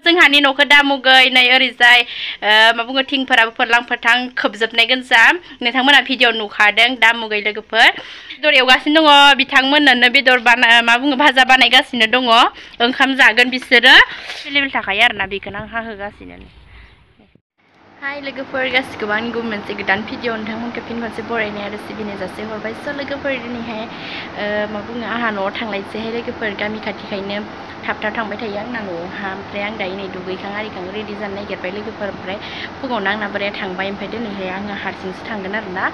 जोंहानि न'खौ दामुगै नै ओरैजाय मा बुङो थिंफोराबो फोरलां फोथां खोबजोबनाय गोजा नोंथांमोना भिडिअ नुखादों दामुगै लोगोफोर बेदर एवगासिनो दङ बिथांमोननो बेदर मा बुङो भाजा बानायगासिनो दङ ओंखाम जागोन बिसोरो एभेलेबेल थाखायो आरोना बेखौनो आं हाहोगासिनो हाय लोगोफोर गासिखौबो आंनि गुबुन मोनसे गोदान भिडिअ नोंथांमोनखौ फिन मोनसे बरायनाय आरो सिबिनाय जासे हरबाय स' लोगोफोर दिनैहाय मा बुङो आंहा न'आव थांलायसैहाय लोगोफोर गामि खाथिखायनो थाब थाब थांबाय थायो आंना न'आवहा ओमफ्राय आं दायो नै दुगैखां आरिखां रेडि जानो नागिरबाय लोगोफोर ओमफ्राय फुङावनो आंना बोराया थांबाय ओमफ्राय दिनैहाय आङो हारसिंसो थांगोन आरोना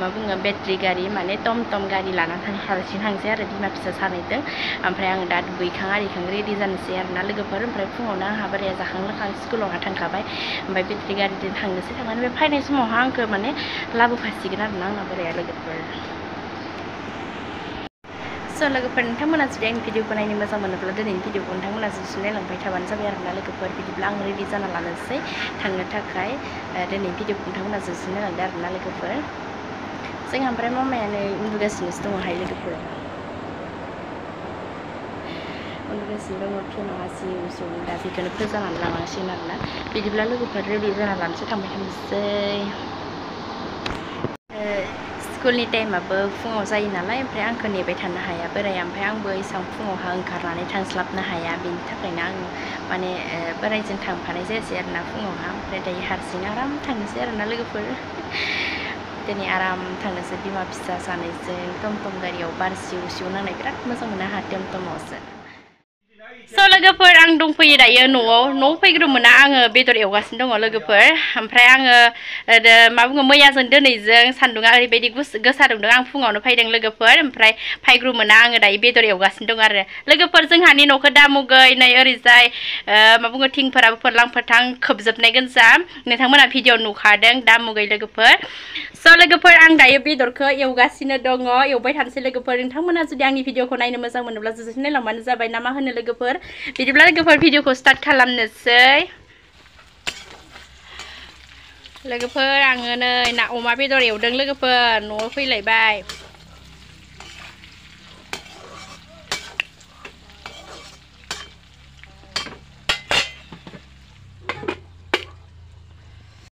मा बुङो बेटारि गारि माने टम टम गारि लानानै हारसिं थांसै आरो बिमा फिसा सानैजों ओमफ्राय आङो दा दुगैखां आरिखां रेडि जानोसै आरोना लोगोफोर ओमफ्राय फुङावनो आंहा बोराया जाखां लोखां स्कुलावहा थांखाबाय ओमफ्राय बेटारि गारिजों थांनोसै थांनानै बे फैनाय समावहा आंखौ माने लाबोफासिगोन आरोना आंना बोराया लोगोफोर स' लोगोफोर नोंथांमोना जुदि आंनि भिडिअखौ नायनो मोजां मोनोब्ला दिनैनि भिडिअखौ नोंथांमोना जुदि नायलांबाय थाबानो जाबाय आरोना लोगोफोर बिदिब्ला आं रेडि जाना लानोसै थांनो थाखाय दिनैनि भिडिअखौ नोंथांमोना जुदि नायलांदो आरोना लोगोफोर जोंहा ओमफ्राय मामायानो उन्दुगासिनोसो दङहाय लोगोफोर उन्दुगासिनो दङ फेनावहा सिउ सिउ दा बेखौनो फोजानानै लानांसिगोन आरोना बिदिब्ला लोगोफोर रेडि जाना लानोसै थांबाय थानोसै स्कुलनि टाइमाबो फुङाव जायो नालाय ओमफ्राय आंखौ नेबाय थानो हाया बोराया ओमफ्राय आंबो एसेबां फुङावहा ओंखारनानै थांस्लाबनो हाया बेनि थाखायनो आं माने बोरायजों थांफानाय जायासै आरोना फुङावहा ओमफ्राय दायो हारसिं आराम थांनोसै आरोना लोगोफोर दिनै आराम थांनोसै बिमा फिसा सानैजों टम टम गारियाव बार सिउ सिउ नांनाय बिराद मोजां मोनो आंहा टम टमावसो स' लोगोफोर आं दंफैयो दायो न'आव फैग्रोमोना आङो बेदर एवगासिनो दङ लोगोफोर ओमफ्राय आङो मा बुङो मैयाजों दिनैजों सान्दुङा ओरैबायदि गोसा दुंदों आं फुङावनो फैदों लोगोफोर ओमफ्राय फायग्रोमोना आङो दायो बेदर एवगासिनो दं आरो लोगोफोर जोंहानि न'खौ दामुगै नै ओरैजाय मा बुङो थिंफोराबो फोरलां फोथां खोबजोबनाय गोजा नोंथांमोना भिडिअ नुखादों दामुगै लोगोफोर स' लोगोफोर आं दायो बेदरखौ एवगासिनो दङ एवबाय थानोसै लोगोफोर नोंथांमोना जुदि आंनि भिडिअखौ नायनो मोजां मोनोब्ला जुदि नायलांबानो जाबाय ना मा होनो लोगोफोर बिदिब्ला लोगोफोर भिडिअखौ स्टार्ट खालामनोसै लोगोफोर आङो नै ना अमा बेदर एवदों लोगोफोर न'आव फैलायबाय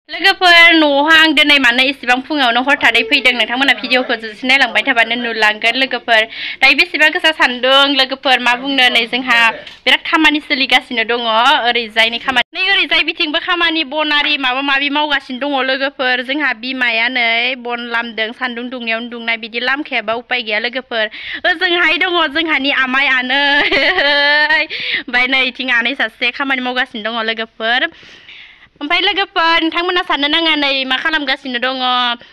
लोगोफोर न'आवहा आं दिनै मानो इसेबां फुङावनो हरथारै फैदों नोंथांमोना भिडिअखौ जुदि नायलांबाय थाबानो नुलांगोन लोगोफोर दायो बेसेबा गोसा सान्दुं लोगोफोर मा बुंनो नै जोंहा बिराद खामानि सोलिगासिनो दङ ओरैजायनि खामानि नै ओरैजाय बिथिंबो खामानि बन आरि माबा माबि मावगासिनो दङ लोगोफोर जोंहा बिमाया नै बन लामदों सान्दुं दुंनायावनो दुंनाय बिदि लामखायाबा उपाय गैया लोगोफोर ओजोंहाय दङ जोंहानि आमाइ आनै ओमफ्राय नै इथिं आनै सासे खामानि मावगासिनो दङ लोगोफोर ओमफ्राय लोगोफोर नोंथांमोना साननो नाङा नै मा खालामगासिनो दङ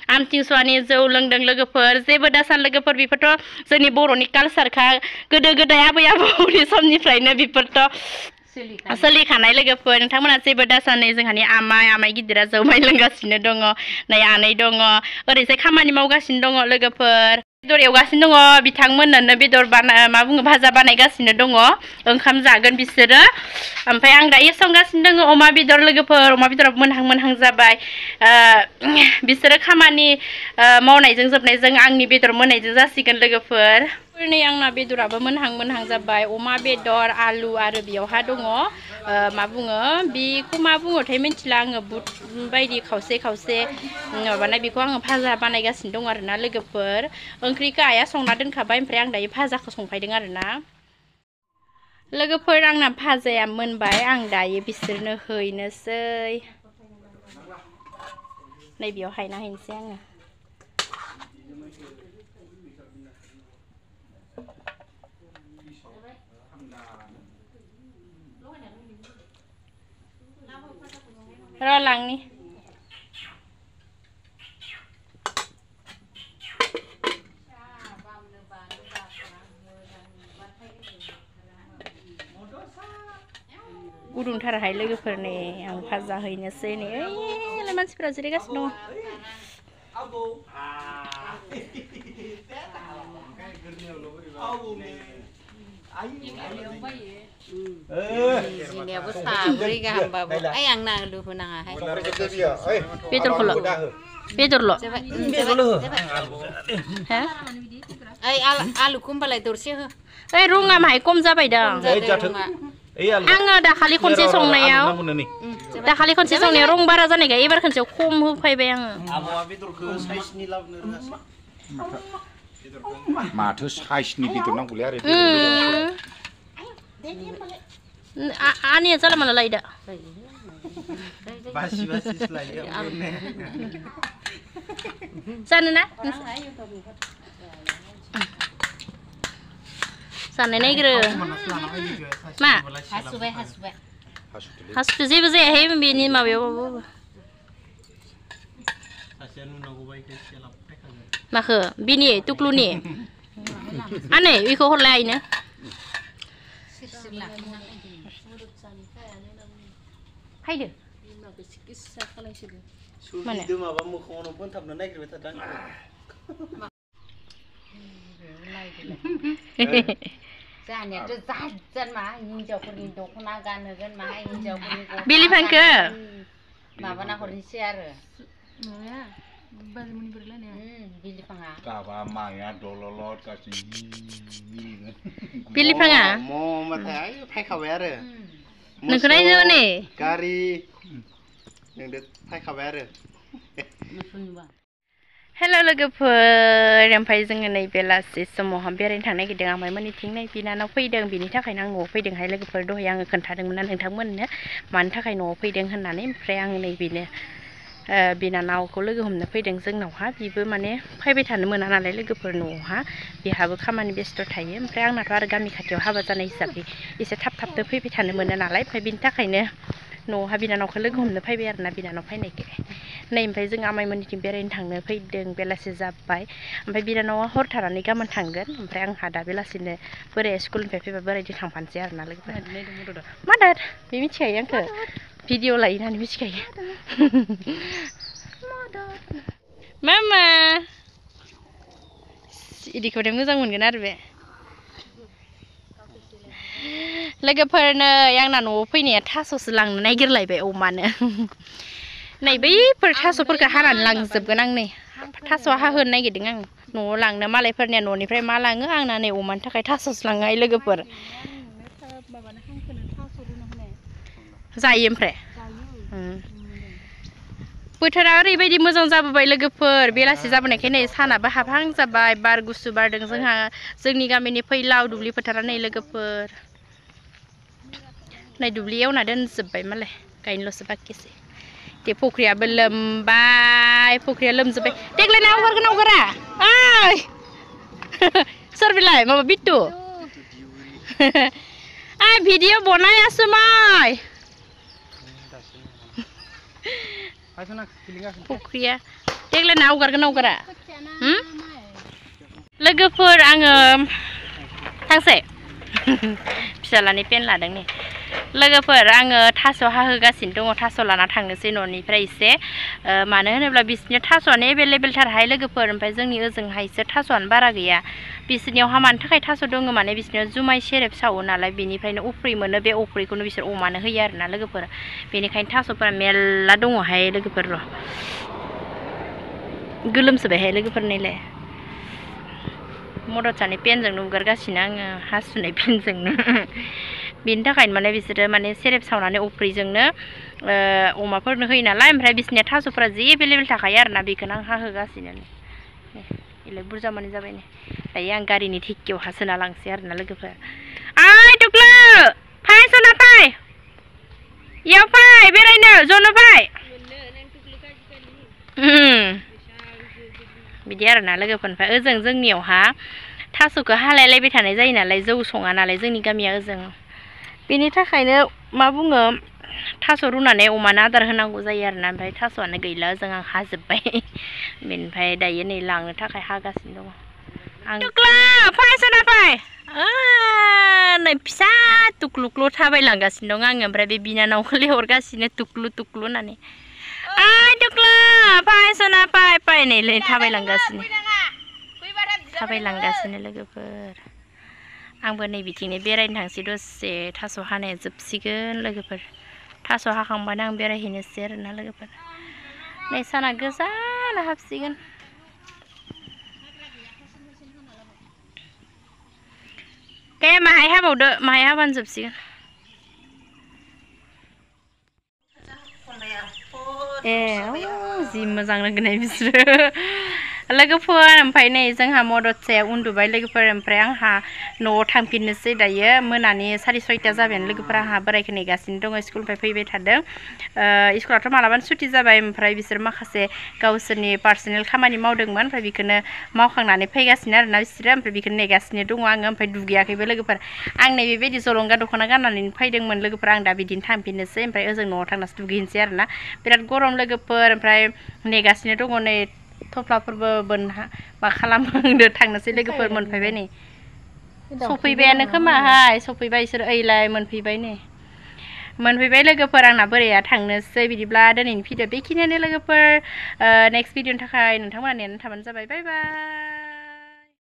आमथिसुवानि जौ लोंदों लोगोफोर जेबो दासान लोगोफोर बेफोरथ' जोंनि बर'नि कालसारखा गोदो गोदाय आबै आबौनि समनिफ्रायनो बेफोरथ' सोलिखानाय लोगोफोर नोंथांमोना जेबो दासान नै जोंहानि आमाइ गिदिरा जौमाय लोंगासिनो दङ नै आनै दङ ओरैजाय खामानि मावगासिनो दङ लोगोफोर बेदर एवगासिनो दङ बिथांमोननो बेदर मा बुङो भाजा बानायगासिनो दङ ओंखाम जागोन बिसोरो ओमफ्राय आं दायो संगासिनो दङ अमा बेदर लोगोफोर अमा बेदराबो मोनहां जाबाय बिसोरो खामानि मावनायजों जोबनायजों आंनि बेदर मोननायजों जासिगोन लोगोफोर नै आंना बेदराबो मोनहां जाबाय अमा बेदर आलु आरो बेयावहा दङ मा बुङो बेखौ मा बुङोथाय मिथिला आङो बुट बायदि खावसे माबानाय बेखौ आङो भाजा बानायगासिनो दं आरोना लोगोफोर ओंख्रिखौ आइया संना दोनखाबाय ओमफ्राय आं दायो भाजाखौ संफायदों आरोना लोगोफोर आंना भाजाया मोनबाय आं दायो बिसोरनो हैनोसै नै बेयाव हायना हैनोसै आङो र' लांनि गुदुंथारहाय लोगोफोर नै आं भाजा हैनोसै नै ओइ मानसिफोरा जिरायगासिनो जिनियाबो साब्रै गाहामबाबो आइ आंना आलु होनाङाहाय बेदरल' ओइ आलुखौ होमबालाय दरसे हो ओइ रङा माहाय खम जाबाय दां आङो दाखालि खनसे संनायाव दाखालि खनसे संनायाव रं बारा जानायखाय एबार खनसेयाव खम होफैबाय आङो माथो साइसनि बेदर नांगौलै आरो आनिया जाला माला लायदा जानो ना जानाय नायग्रो मा हासुखौ जेबो जायाहाय बेनि माबायावबाबो माखो बिनि टुक्लुनि आनै बेखौ हरलाय आइनो फैदो माने माबा मोखाङावनो फोनथाबनो नागिरबाय थादों जानायाथ' जाजोन मा हिनजावफोरनि दख'ना गानहोगोन मा हिनजावफोरनि बिलिफांखो माबाना हरनोसै आरो बिलिफाङा गाबा माया दललत गासिनो बिलिफाङा ममाथाय फायखाबाय आरो नोंखौ नायनो नै गारि नोंदो फायखाबाय आरो हेल' लोगोफोर ओमफ्राय जोङो नै बेलासि समावहा बेरायनो थांनो नागिरदों आमाय मोननिथिं नै बिनानाव फैदों बिनि थाखायनो आं न'आव फैदोंहाय लोगोफोर दहाय आङो खोन्थादोंमोन ना नोंथांमोननो मानि थाखाय न'आव फैदों होननानै ओमफ्राय आं नै बेनो बिनानावखौ लोगो हमनो फैदों जोंनावहा बिबो माने फैबाय थानो मोना नालाय लोगोफोर न'आवहा बिहाबो खामानि बेस्थ' थायो ओमफ्राय आंनाथ' आरो गामि खाथियाव हाबा जानाय हिसाबै एसे थाब थाबनो फैबाय थानो मोनो नालाय ओमफ्राय बिनि थाखायनो न'आवहा बिनानावखौ लोगो हमनो फैबाय आरोना बिनानाव फैनायखाय नै ओमफ्राय जों आमायमोननिथिं बेरायनो थांनो फैदों बेलासि जाबाय ओमफ्राय बिनानावा हर थानानै गाबोन थांगोन ओमफ्राय आंहा दा बेलासिनो बोराया स्कुलनिफ्राय फैबा बोरायजों थांफानोसै आरोना लोगोफोर मादार बे मिथिखायो आंखो भिडिअ लायो होननानै मिथिखायो मामा इदिखौथाय मोजां मोनगोन आरो बे लोगोफोरनो आंना न'आव फैनाया थास'सो लांनो नागिरलायबाय अमानो नै बैफोर थास'फोरखौ हानानै लांजोबगोन आं नै थास' हाहोनो नागिरदों आं न'आव लांनो मालायफोरनिया न'निफ्राय मा लाङो आंना नै अमानि थाखाय थास'सो लाङो लोगोफोर जायो ओमफ्राय बोथोरा ओरैबायदि मोजां जाबोबाय लोगोफोर बेलासि जाबोनायखाय नै सानाबो हाबहां जाबाय बार गुसु बारदों जोंहा जोंनि गामिनि फैलाव दुब्लि फोथारा नै लोगोफोर नै दुब्लि एवना दोनजोब्बाय मालाय गायनोल'सो बाखिसै दे फख्रियाबो लोमबाय फख्रिया लोमजोब्बाय देग्लाय ना हगारगोन हगारा ओइ सोर बिलाय माबा बिट्टु आइ भिडिअ बनायासो माय फख्रिया देग्लाय ना हगारगोन हगारा लोगोफोर आङो थांसै फिसालानि पेन लादों नै लोगोफोर आङो थास' हाहोगासिनो दङ थास' लाना थांनोसै न'निफ्राय एसे मानो होनोब्ला बिसोरनि थास'आनो एभेलेबेलथारहाय लोगोफोर ओमफ्राय जोंनि ओजोंहायसो थास'आनो बारा गैया बिसोरनियावहा मानि थाखाय थास' दङ माने बिसोरनियाव जुमाय सेरेब सावो नालाय बेनिफ्रायनो अफ्रि मोनो बे अफ्रिखौनो बिसोर अमानो होयो आरोना लोगोफोर बेनिखायनो थास'फोरा मेरला दङहाय लोगोफोर र' गोलोमसोबायहाय लोगोफोर नैलाय मदद सानै पेनजोंनो उगारगासिनो आङो हासुनाय पेनजोंनो बेनि थाखायनो माने बिसोरो माने सेरेब सावनानै अफ्रिजोंनो अमाफोरनो होयो नालाय ओमफ्राय बिसोरनिया थास'फोरा जि एभेलेबेल थाखायो आरोना बेखौनो आं हाहोगासिनो इलाय बुरजा मानि जाबाय नै दायो आं गारिनि धिक्कियाव हासोना लांसै आरोना लोगोफोर ओइ टुक्लु फै सना फै इयाव फै बेरायनो जनो फै बिदि आरोना लोगोफोर ओमफ्राय ओजों जोंनियावहा थास'खौ हालायलायबाय थानाय जायो नालाय जौ सङा नालाय जोंनि गामिया ओजों बेनि थाखायनो मा बुङो थास' रुनानै अमानो आदार होनांगौ जायो आरोना ओमफ्राय थास'आनो गैला ओजों आं हाजोब्बाय बेनिफ्राय दायो नै लांनो थाखाय हागासिनो दङ आं टुक्लु फै सना फै नै फिसा टुक्लुक्लु थाबायलांगासिनो दं आङो ओमफ्राय बे बिनानावखौ लेंहरगासिनो टुक्लु टुक्लु होननानै ओइ टुक्लु फै सना फै फै नै थाबायलांगासिनो लोगोफोर आंबो नै बिथिंनो बेरायनो थांसै दसे थास' हानाया जोबसिगोन लोगोफोर थास' हाखांबानो आं बेरायहैनोसै आरोना लोगोफोर नै साना गोजान हाबसिगोन दे माहाय हाबावदो माहाय हाबानो जोबसिगोन जि मोजां लोंनाय बिसोरो लोगोफोर ओमफ्राय नै जोंहा मददसे उन्दुबाय लोगोफोर ओमफ्राय आंहा न'आव थांफिननोसै दायो मोनानि 6:30 जाबायानो लोगोफोर आंहा बोरायखौ नेगासिनो दङ स्कुलनिफ्राय फैबाय थादों स्कुलाथ' मालाबानो सुटि जाबाय ओमफ्राय बिसोर माखासे गावसोरनि पार्सनेल खामानि मावदोंमोन ओमफ्राय बेखौनो मावखांनानै फैगासिनो आरोना बिसोरो ओमफ्राय बेखौनो नेगासिनो दङ आङो ओमफ्राय दुगैयाखैबो लोगोफोर आं नै बेबायदि जलंगा दख'ना गाननानै फैदोंमोन लोगोफोर आं दा बिदिनो थांफिननोसै ओमफ्राय ओजों न'आव थांनासो दुगैनोसै आरोना बिराद गरम लोगोफोर ओमफ्राय नेगासिनो दङ नै थफ्लाफोरबो मा खालामदो थांनोसै लोगोफोर मोनफैबाय नै सफैबायानो खोमाहाय सफैबाय इसोर ओइलाय मोनफैबाय नै मोनफैबाय लोगोफोर आंना बोराया थांनोसै बिदिब्ला दिनैनि भिडिअ बेखिनियानो लोगोफोर नेक्स्ट भिडिअनि थाखाय नोंथांमोना नेनानै थाबानो जाबाय बाय बाय